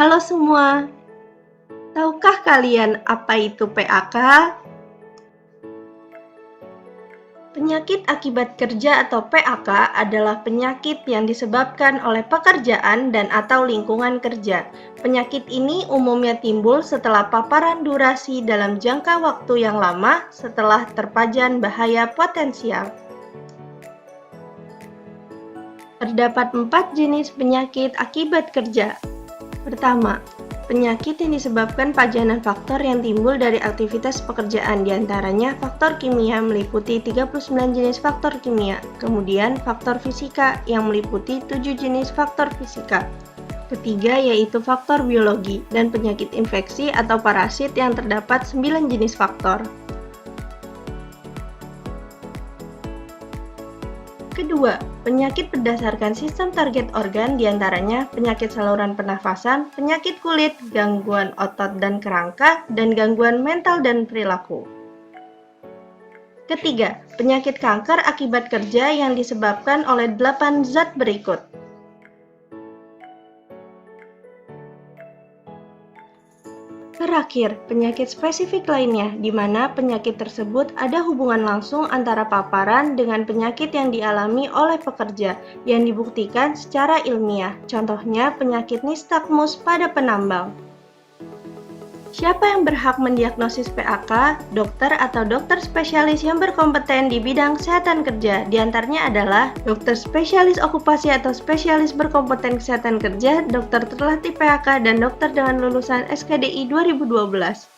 Halo semua, tahukah kalian apa itu PAK? Penyakit akibat kerja atau PAK adalah penyakit yang disebabkan oleh pekerjaan dan/atau lingkungan kerja. Penyakit ini umumnya timbul setelah paparan durasi dalam jangka waktu yang lama setelah terpajan bahaya potensial. Terdapat 4 jenis penyakit akibat kerja. Pertama, penyakit yang disebabkan pajanan faktor yang timbul dari aktivitas pekerjaan, diantaranya faktor kimia meliputi 39 jenis faktor kimia, kemudian faktor fisika yang meliputi 7 jenis faktor fisika. Ketiga yaitu faktor biologi dan penyakit infeksi atau parasit yang terdapat 9 jenis faktor. Kedua, penyakit berdasarkan sistem target organ diantaranya penyakit saluran pernafasan, penyakit kulit, gangguan otot dan kerangka, dan gangguan mental dan perilaku. Ketiga, penyakit kanker akibat kerja yang disebabkan oleh 8 zat berikut. Terakhir, penyakit spesifik lainnya, di mana penyakit tersebut ada hubungan langsung antara paparan dengan penyakit yang dialami oleh pekerja, yang dibuktikan secara ilmiah. Contohnya, penyakit nistagmus pada penambang. Siapa yang berhak mendiagnosis PAK? Dokter atau dokter spesialis yang berkompeten di bidang kesehatan kerja. Di antaranya adalah dokter spesialis okupasi atau spesialis berkompeten kesehatan kerja, dokter terlatih PAK, dan dokter dengan lulusan SKDI 2012.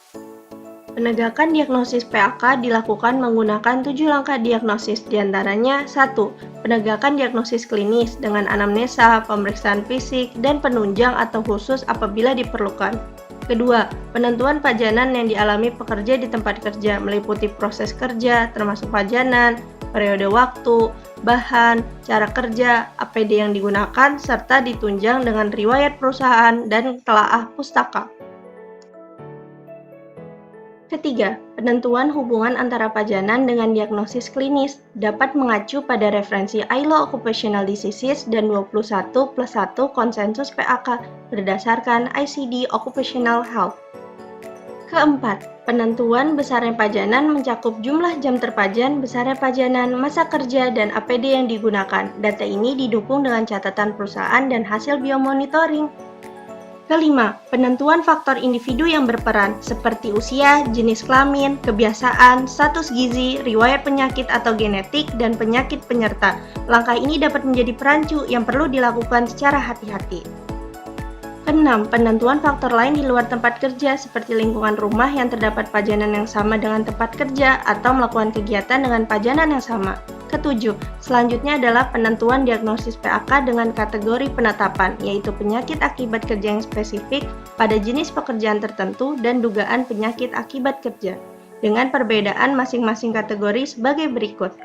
Penegakan diagnosis PAK dilakukan menggunakan 7 langkah diagnosis, diantaranya 1. Penegakan diagnosis klinis dengan anamnesa, pemeriksaan fisik, dan penunjang atau khusus apabila diperlukan. Kedua, penentuan pajanan yang dialami pekerja di tempat kerja meliputi proses kerja, termasuk pajanan, periode waktu, bahan, cara kerja, APD yang digunakan, serta ditunjang dengan riwayat perusahaan dan telaah pustaka. Ketiga, penentuan hubungan antara pajanan dengan diagnosis klinis dapat mengacu pada referensi ILO Occupational Diseases dan 21+1 konsensus PAK berdasarkan ICD Occupational Health. Keempat, penentuan besarnya pajanan mencakup jumlah jam terpajan, besarnya pajanan, masa kerja, dan APD yang digunakan. Data ini didukung dengan catatan perusahaan dan hasil biomonitoring. Kelima, penentuan faktor individu yang berperan seperti usia, jenis kelamin, kebiasaan, status gizi, riwayat penyakit atau genetik, dan penyakit penyerta. Langkah ini dapat menjadi perancu yang perlu dilakukan secara hati-hati. Keenam, penentuan faktor lain di luar tempat kerja seperti lingkungan rumah yang terdapat pajanan yang sama dengan tempat kerja atau melakukan kegiatan dengan pajanan yang sama. Ketujuh, selanjutnya adalah penentuan diagnosis PAK dengan kategori penetapan, yaitu penyakit akibat kerja yang spesifik pada jenis pekerjaan tertentu dan dugaan penyakit akibat kerja, dengan perbedaan masing-masing kategori sebagai berikut.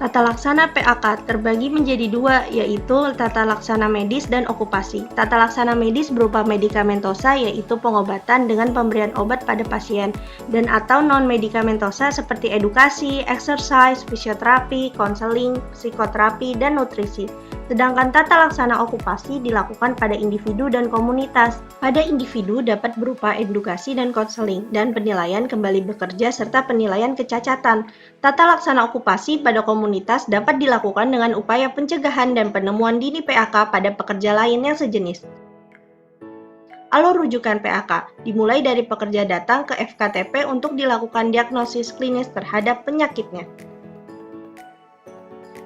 Tata laksana PAK terbagi menjadi dua, yaitu tata laksana medis dan okupasi. Tata laksana medis berupa medikamentosa, yaitu pengobatan dengan pemberian obat pada pasien, dan atau non-medikamentosa seperti edukasi, exercise, fisioterapi, konseling, psikoterapi, dan nutrisi. Sedangkan tata laksana okupasi dilakukan pada individu dan komunitas. Pada individu dapat berupa edukasi dan konseling, dan penilaian kembali bekerja serta penilaian kecacatan. Tata laksana okupasi pada komunitas dapat dilakukan dengan upaya pencegahan dan penemuan dini PAK pada pekerja lain yang sejenis. Alur rujukan PAK dimulai dari pekerja datang ke FKTP untuk dilakukan diagnosis klinis terhadap penyakitnya.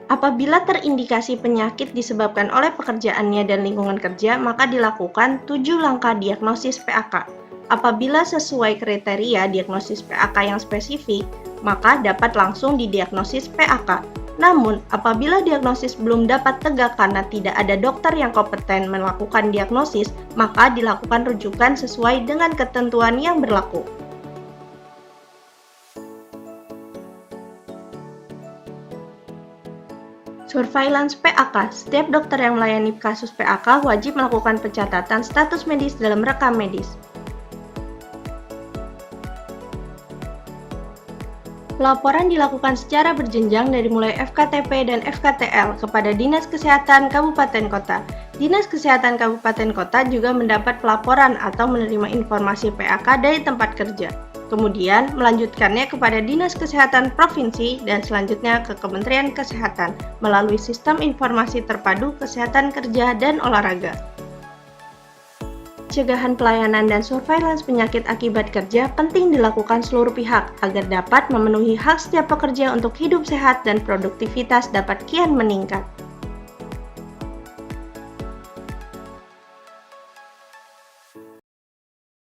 Apabila terindikasi penyakit disebabkan oleh pekerjaannya dan lingkungan kerja, maka dilakukan 7 langkah diagnosis PAK. Apabila sesuai kriteria diagnosis PAK yang spesifik, maka dapat langsung didiagnosis PAK. Namun, apabila diagnosis belum dapat tegak karena tidak ada dokter yang kompeten melakukan diagnosis, maka dilakukan rujukan sesuai dengan ketentuan yang berlaku. Surveillance PAK. Setiap dokter yang melayani kasus PAK wajib melakukan pencatatan status medis dalam rekam medis. Pelaporan dilakukan secara berjenjang dari mulai FKTP dan FKTL kepada Dinas Kesehatan Kabupaten Kota. Dinas Kesehatan Kabupaten Kota juga mendapat pelaporan atau menerima informasi PAK dari tempat kerja. Kemudian melanjutkannya kepada Dinas Kesehatan Provinsi dan selanjutnya ke Kementerian Kesehatan melalui Sistem Informasi Terpadu Kesehatan Kerja dan Olahraga. Pencegahan pelayanan dan surveillance penyakit akibat kerja penting dilakukan seluruh pihak agar dapat memenuhi hak setiap pekerja untuk hidup sehat dan produktivitas dapat kian meningkat.